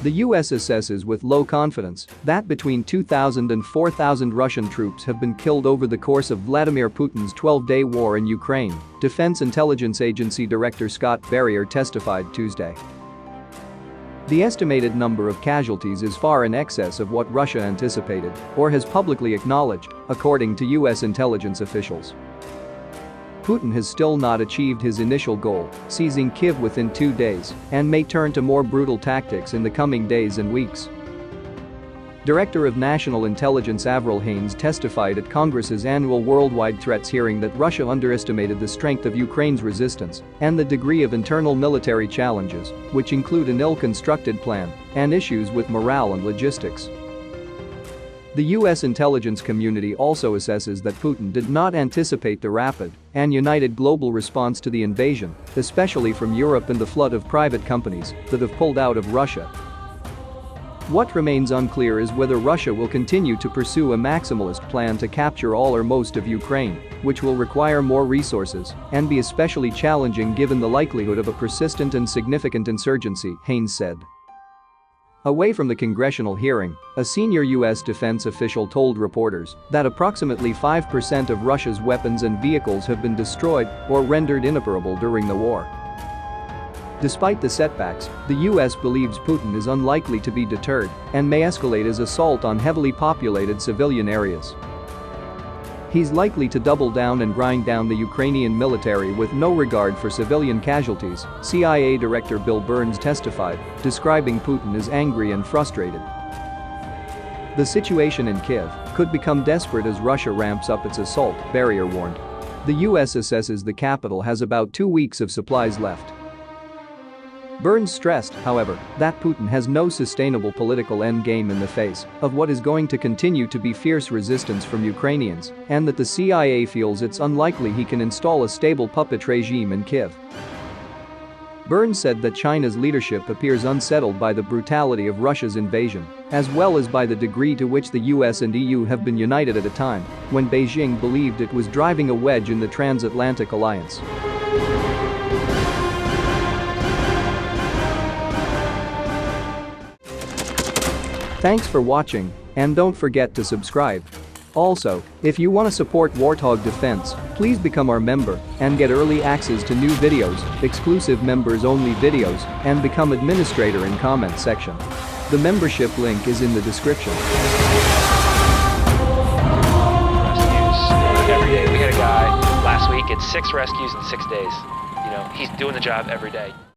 The US assesses with low confidence that between 2,000 and 4,000 Russian troops have been killed over the course of Vladimir Putin's 12-day war in Ukraine, Defense Intelligence Agency Director Scott Berrier testified Tuesday. The estimated number of casualties is far in excess of what Russia anticipated or has publicly acknowledged, according to US intelligence officials. Putin has still not achieved his initial goal, seizing Kyiv within 2 days, and may turn to more brutal tactics in the coming days and weeks. Director of National Intelligence Avril Haines testified at Congress's annual Worldwide Threats hearing that Russia underestimated the strength of Ukraine's resistance and the degree of internal military challenges, which include an ill-constructed plan and issues with morale and logistics. The US intelligence community also assesses that Putin did not anticipate the rapid and united global response to the invasion, especially from Europe and the flood of private companies that have pulled out of Russia. What remains unclear is whether Russia will continue to pursue a maximalist plan to capture all or most of Ukraine, which will require more resources and be especially challenging given the likelihood of a persistent and significant insurgency, Haines said. Away from the congressional hearing, a senior US defense official told reporters that approximately 5% of Russia's weapons and vehicles have been destroyed or rendered inoperable during the war. Despite the setbacks, the US believes Putin is unlikely to be deterred and may escalate his assault on heavily populated civilian areas. He's likely to double down and grind down the Ukrainian military with no regard for civilian casualties, CIA Director Bill Burns testified, describing Putin as angry and frustrated. The situation in Kyiv could become desperate as Russia ramps up its assault, Berrier warned. The US assesses the capital has about 2 weeks of supplies left. Burns stressed, however, that Putin has no sustainable political endgame in the face of what is going to continue to be fierce resistance from Ukrainians and that the CIA feels it's unlikely he can install a stable puppet regime in Kyiv. Burns said that China's leadership appears unsettled by the brutality of Russia's invasion, as well as by the degree to which the US and EU have been united at a time when Beijing believed it was driving a wedge in the transatlantic alliance. Thanks for watching, and don't forget to subscribe. Also, if you want to support Warthog Defense, please become our member and get early access to new videos, exclusive members-only videos, and become administrator in comment section. The membership link is in the description. Rescues every day. We had a guy last week, it's 6 rescues in 6 days. He's doing the job every day.